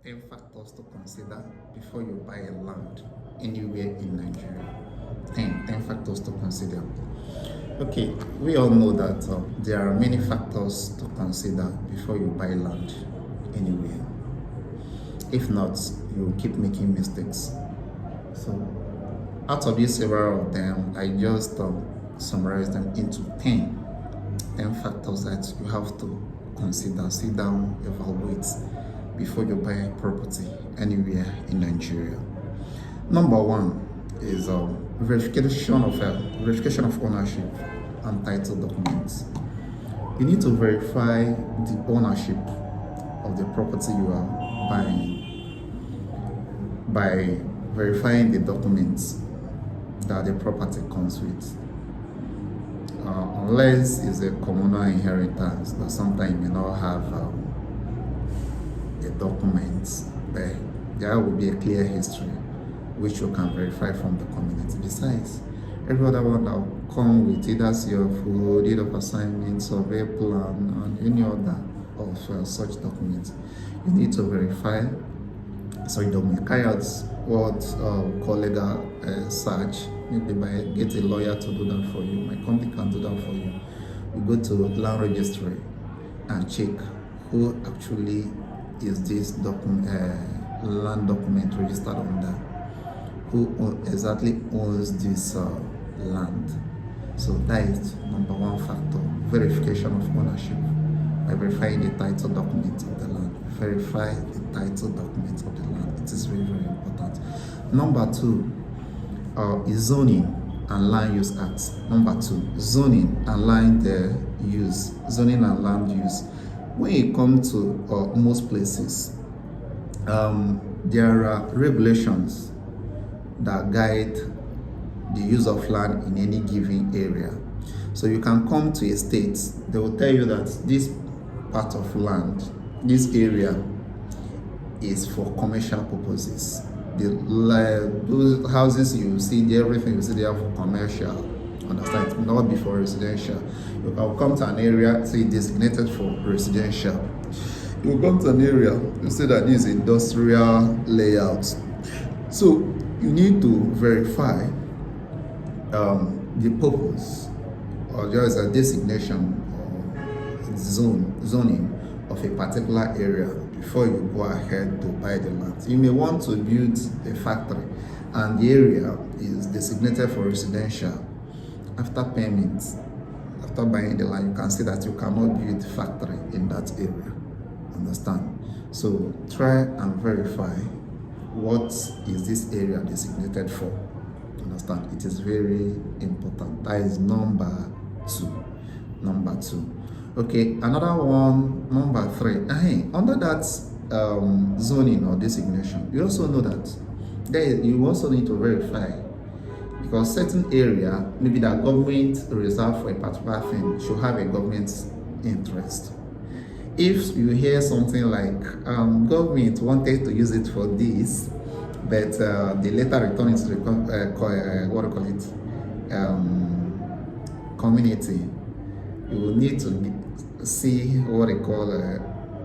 10 factors to consider before you buy a land anywhere in Nigeria. 10 factors to consider. Okay, we all know that there are many factors to consider before you buy land anywhere. If not, you will keep making mistakes. So, out of these several of them, I just summarize them into 10 factors that you have to consider, sit down, evaluate before you buy a property anywhere in Nigeria. Number one is verification of ownership and title documents. You need to verify the ownership of the property you are buying by verifying the documents that the property comes with. Unless it's a communal inheritance, but sometimes you may not have a document, but there will be a clear history which you can verify from the community. Besides, every other one that will come with either CFO, deed of assignment, survey plan, and any other of such documents, you need to verify. So you don't carry out what we call legal search. Maybe get a lawyer to do that for you. My company can do that for you. You go to land registry and check who actually is this land document registered under, who exactly owns this land. So that is number one factor, verification of ownership by verifying the title documents of the land. Verify the title documents of the land. It is very, very important. Number two is zoning and land use acts. Number two, zoning and land use. Zoning and land use. When you come to most places, there are regulations that guide the use of land in any given area. So you can come to a state, they will tell you that this part of land, this area is for commercial purposes. Those houses you see there, everything you see there for commercial, understand, not before residential. You can come to an area, say designated for residential. You come to an area, you say that this is industrial layout. So you need to verify the purpose, or there is a designation or zoning of a particular area before you go ahead to buy the land. You may want to build a factory and the area is designated for residential. After payment, after buying the land, you can see that you cannot build a factory in that area. Understand? So try and verify what is this area designated for. Understand? It is very important. That is number two. Okay, another one, number three. Under that zoning or designation, you also know that you also need to verify, because certain area, maybe that government reserved for a particular thing, should have a government interest. If you hear something like government wanted to use it for this, but they later return it to the community, you will need to see what they call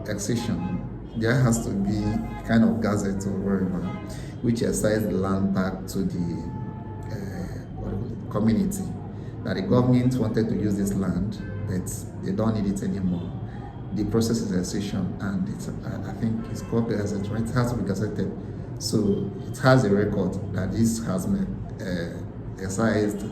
accession. There has to be kind of gazette or whatever, which assigns the land back to the community, that the government wanted to use this land, but they don't need it anymore. The process is accession, and I think it's called gazette, right? It has to be gazetted. So it has a record that this has been excised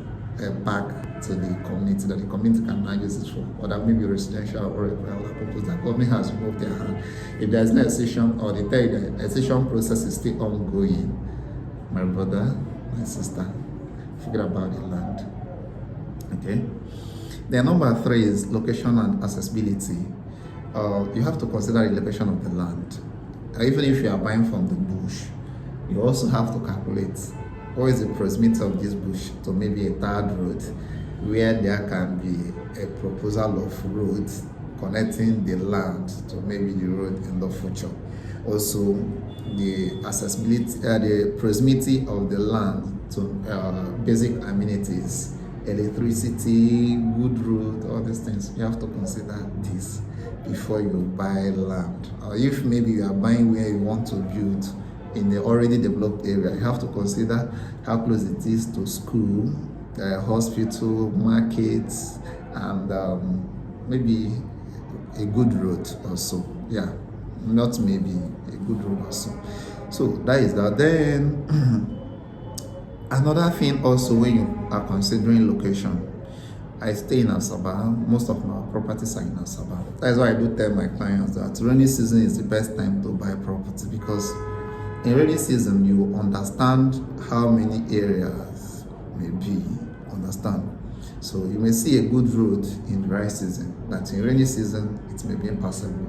back to the community, that the community can now use it for, or that maybe residential or other purpose that government has removed their hand. If there is no accession, or they tell you the accession process is still ongoing, my brother, my sister, forget about the land. Okay. Then number three is location and accessibility. You have to consider the location of the land. Even if you are buying from the bush, you also have to calculate what is the proximity of this bush to maybe a third road, where there can be a proposal of road connecting the land to maybe the road in the future. Also, the accessibility, the proximity of the land to basic amenities, electricity, good road, all these things. You have to consider this before you buy land. Or if maybe you are buying where you want to build in the already developed area, you have to consider how close it is to school, hospital, markets, and maybe a good road also. Yeah, not maybe, a good road also. So that is that. Then another thing also, when you are considering location, I stay in Asaba. Most of my properties are in Asaba. That's why I do tell my clients that rainy season is the best time to buy property, because in rainy season you understand how many areas may be. Understand? So you may see a good road in dry season, but in rainy season it may be impassable.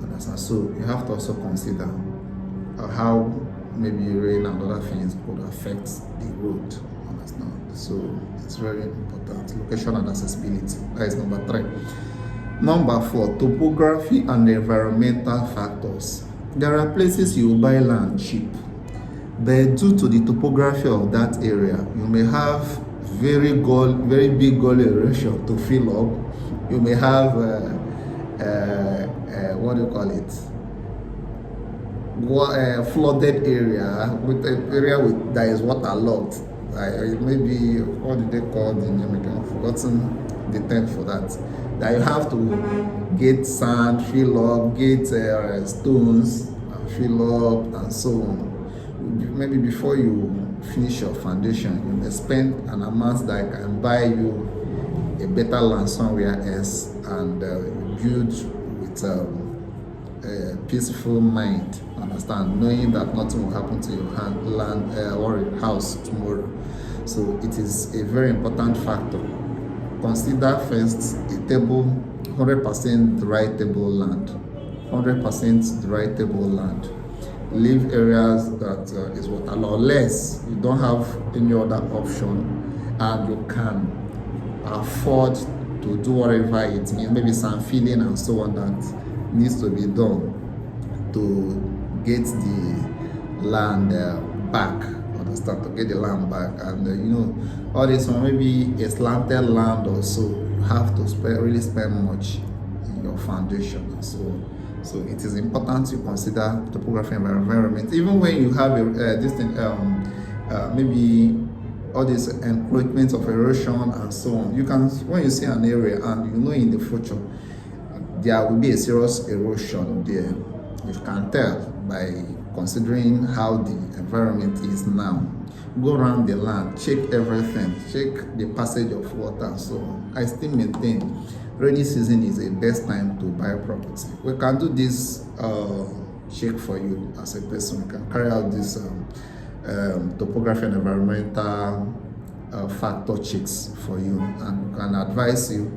Understand? So you have to also consider how maybe rain and other things could affect the road. Understand? So it's very important. Location and accessibility. That is number 3. Number 4, topography and environmental factors. There are places you will buy land cheap, but due to the topography of that area, you may have very big gully erosion to fill up. You may have what do you call it? Flooded area, with an area that is waterlogged. Maybe what do they call the name again? I've forgotten the term for that. That you have to get sand, fill up, get stones, fill up, and so on. Maybe before you finish your foundation, you may spend an amount that can buy you a better land somewhere else, and build with a peaceful mind. Understand? Knowing that nothing will happen to your land or house tomorrow. So it is a very important factor. Consider first a table, 100% dry table land. 100% dry table land. Leave areas that is waterlogged, unless you don't have any other option and you can afford to do whatever it means, maybe some filling and so on that needs to be done to get the land back. Understand? To get the land back, and all this one, maybe a slanted land or so, you have to really spend much in your foundation and so on. So it is important to consider topography and environment, even when you have maybe all these encroachments of erosion and so on. You can, when you see an area and in the future there will be a serious erosion there, you can tell by considering how the environment is now. Go around the land, check everything, check the passage of water and so on. I still maintain rainy season is the best time to buy property. We can do this check for you as a person. We can carry out this topography and environmental factor checks for you, and can advise you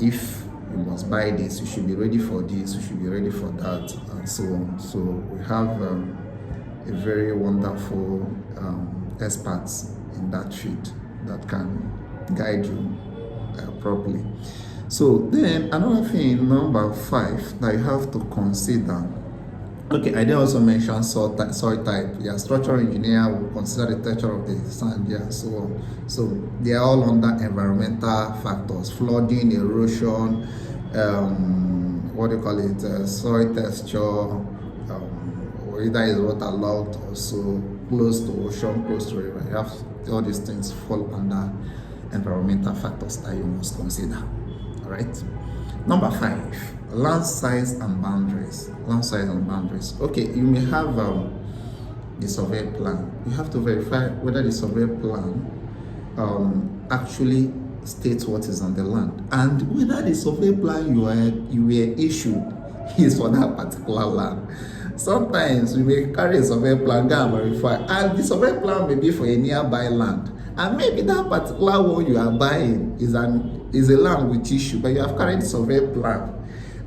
if you must buy this, you should be ready for this, you should be ready for that, and so on. So we have a very wonderful experts in that field that can guide you properly. So then another thing, number 5, that you have to consider. Okay, I did also mention soil type. Yeah, structural engineer will consider the texture of the sand, yeah, so on. So they are all under environmental factors: flooding, erosion, what do you call it? Soil texture, whether it's waterlogged or so, close to ocean, close to river. You have all these things fall under environmental factors that you must consider. All right. Number 5, land size and boundaries. Land size and boundaries. Okay, you may have the survey plan. You have to verify whether the survey plan actually states what is on the land, and whether the survey plan you were issued is for that particular land. Sometimes we may carry a survey plan, go and verify, and the survey plan may be for a nearby land, and maybe that particular one you are buying is a land with issue, but you have carried the survey plan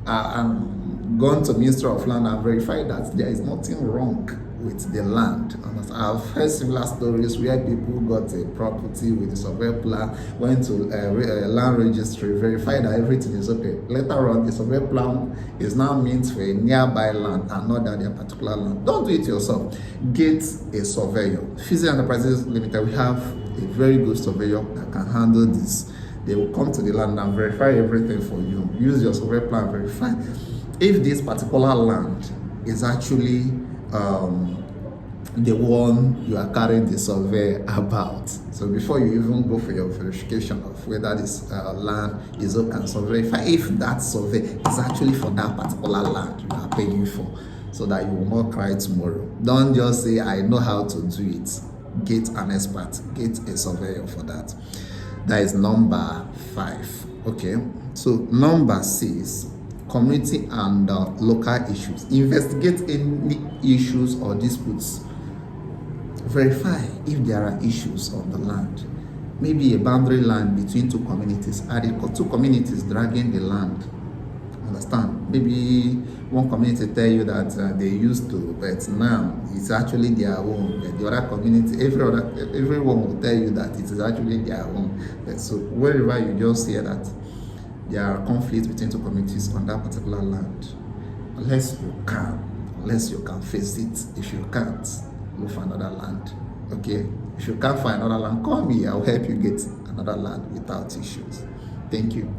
and gone to Ministry of Land and verified that there is nothing wrong with the land. I've heard similar stories where people got a property with the survey plan, went to land registry, verified that everything is okay. Later on, the survey plan is now meant for a nearby land and not that their particular land. Don't do it yourself. Get a surveyor. Physical Enterprises Limited, we have a very good surveyor that can handle this. They will come to the land and verify everything for you. Use your survey plan, verify if this particular land is actually the one you are carrying the survey about. So before you even go for your verification of whether this land is okay, so verify if that survey is actually for that particular land you are paying for, so that you will not cry tomorrow. Don't just say, I know how to do it. Get an expert, get a surveyor for that. That is number 5. Okay, so number 6, community and local issues. Investigate any issues or disputes. Verify if there are issues on the land. Maybe a boundary land between two communities. Are the two communities dragging the land? Understand? Maybe one community tell you that they used to, but now it's actually their own. The other community, everyone will tell you that it is actually their own. But so wherever you just hear that there are conflicts between two communities on that particular land, unless you can face it. If you can't, look for another land. Okay, if you can't find another land, call me. I'll help you get another land without issues. Thank you.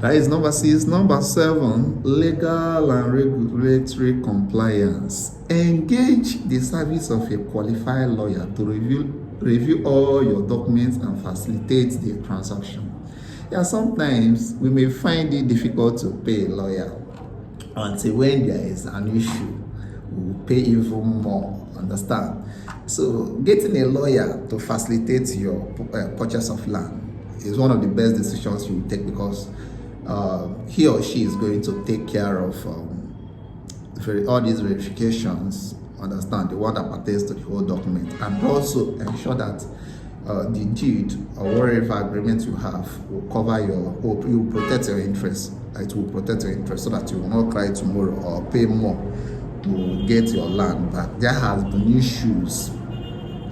That is number 6. Number 7, legal and regulatory compliance. Engage the service of a qualified lawyer to review all your documents and facilitate the transaction. Yeah, sometimes we may find it difficult to pay a lawyer until when there is an issue. We will pay even more. Understand? So getting a lawyer to facilitate your purchase of land is one of the best decisions you will take, because he or she is going to take care of all these verifications. Understand? The one that pertains to the whole document, and also ensure that the deed or whatever agreement you have will cover you will protect your interest. It will protect your interest so that you will not cry tomorrow or pay more to get your land back. There has been issues.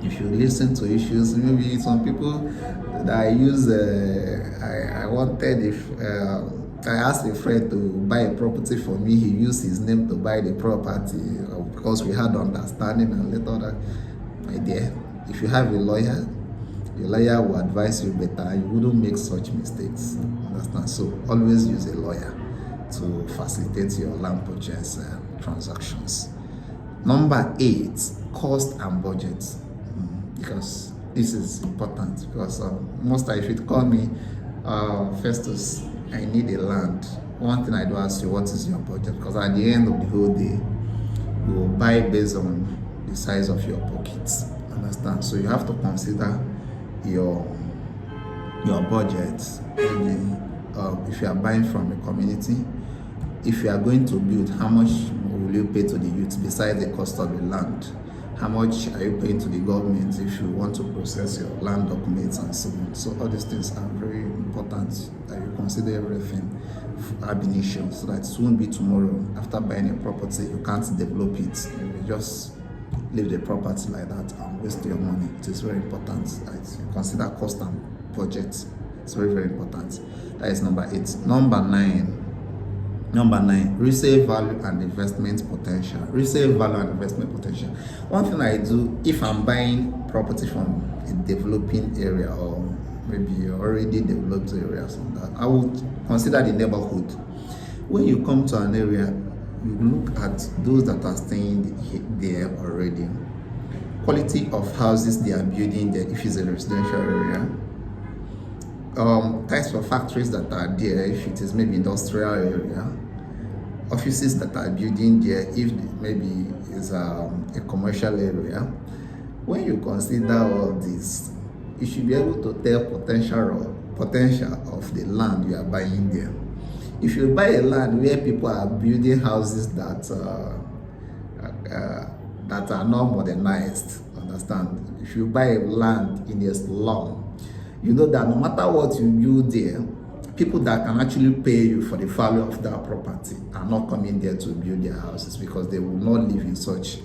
If you listen to issues, maybe some people that I use, I asked a friend to buy a property for me. He used his name to buy the property because we had understanding, and later that, my dear, if you have a lawyer, your lawyer will advise you better. You wouldn't make such mistakes. Understand? So always use a lawyer to facilitate your land purchase transactions. Number 8, cost and budget. Because this is important, because most times if you call me, Festus, I need a land, one thing I do ask you, what is your budget? Because at the end of the whole day, you will buy based on the size of your pockets. Understand? So you have to consider your budget. Maybe if you are buying from a community, if you are going to build, how much will you pay to the youth besides the cost of the land? How much are you paying to the government if you want to process your land documents and so on? So all these things are very important, that you consider everything ab initio, so that it won't be tomorrow after buying a property you can't develop it. You just leave the property like that and waste your money. It is very important that you consider cost and budget. It's very, very important. That is number 8. Number 9, resale value and investment potential. Resale value and investment potential. One thing I do, if I'm buying property from a developing area or maybe already developed areas, I would consider the neighborhood. When you come to an area, you look at those that are staying there already. Quality of houses they are building there, if it's a residential area. Types of factories that are there, if it is maybe industrial area. Offices that are building there, if maybe is a commercial area. When you consider all this, you should be able to tell potential of the land you are buying there. If you buy a land where people are building houses that are not modernized, understand? If you buy a land in a slum, you know that no matter what you build there, people that can actually pay you for the value of that property are not coming there to build their houses, because they will not live in such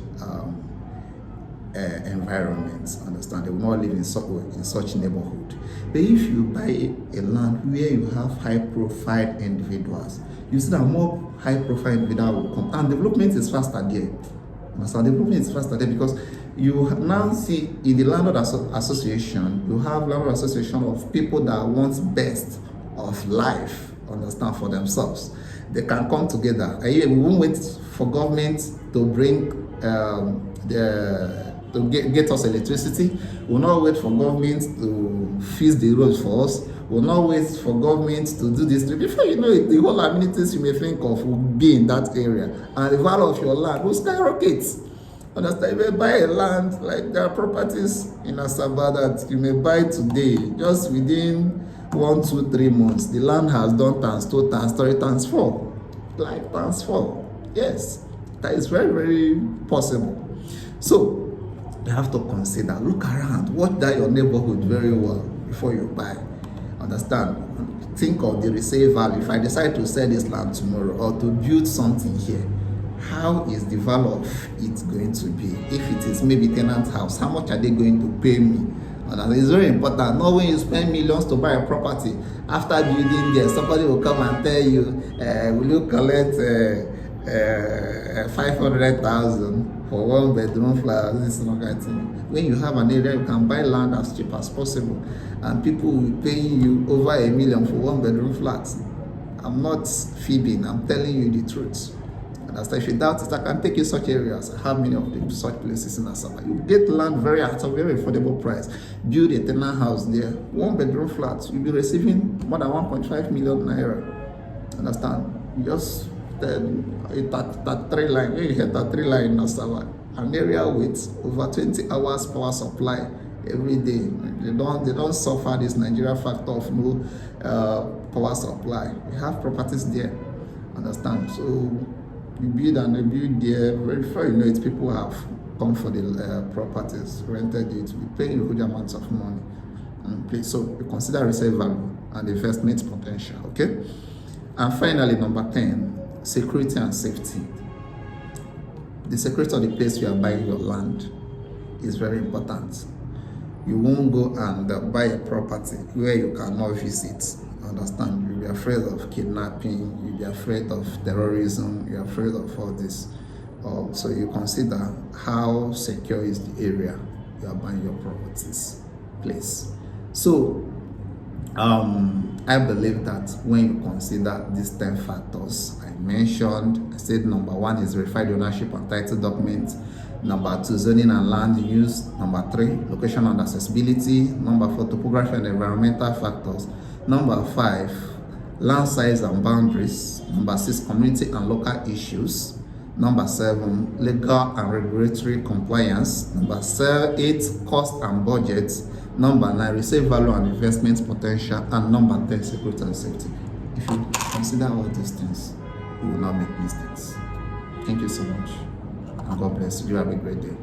environments. Understand? They will not live in such neighborhood. But if you buy a land where you have high-profile individuals, you see that more high-profile individuals will come, and development is faster there. So the improvement is faster there because you now see in the landlord association, you have landlord association of people that want best of life, understand, for themselves. They can come together. We won't wait for government to bring to get us electricity. We'll not wait for government to fix the roads for us. We'll not wait for government to do this. Before you know it, the whole amenities you may think of will be in that area, and the value of your land will skyrocket. Understand? You may buy a land, like there are properties in Asaba that you may buy today, just within 1, 2, 3 months. The land has done times 2, times 3, times 4. Like times 4. Yes, that is very, very possible. So you have to consider, look around, watch that your neighborhood very well before you buy. Understand? Think of the resale value. If I decide to sell this land tomorrow or to build something here, how is the value of it going to be? If it is maybe tenant house, how much are they going to pay me? And it's very important. Not when you spend millions to buy a property, after building there, somebody will come and tell you, will you collect 500,000 for 1 bedroom flat? This is not right thing. When you have an area, you can buy land as cheap as possible, and people will be paying you over $1 million for 1 bedroom flat. I'm not fibbing, I'm telling you the truth. And as if you doubt it, I can take you such areas. I have many of them, such places in Asaba. You get land at a very affordable price. Build a tenant house there, 1 bedroom flat. You'll be receiving more than 1.5 million naira. Understand? You just that 3 line, when you hit that 3 line in Asaba, an area with over 20 hours power supply every day. They don't suffer this Nigeria factor of no power supply. We have properties there. Understand? So you build and you build there. Very before you know it, people have come for the properties, rented it, we pay huge amounts of money. So you consider resale value and investment potential. Okay. And finally, number 10, security and safety. The security of the place you are buying your land is very important. You won't go and buy a property where you cannot visit. Understand? You'll be afraid of kidnapping, you'll be afraid of terrorism, you're afraid of all this. So you consider how secure is the area you are buying your properties place. So I believe that when you consider these 10 factors I mentioned, I said number 1 is verified ownership and title document. Number 2, zoning and land use. Number 3, location and accessibility. Number 4, topography and environmental factors. Number 5, land size and boundaries. Number 6, community and local issues. Number 7, legal and regulatory compliance. Number 8, cost and budget. Number 9, resale value and investment potential. And number 10, security and safety. If you consider all these things, you will not make mistakes. Thank you so much, and God bless you. You have a great day.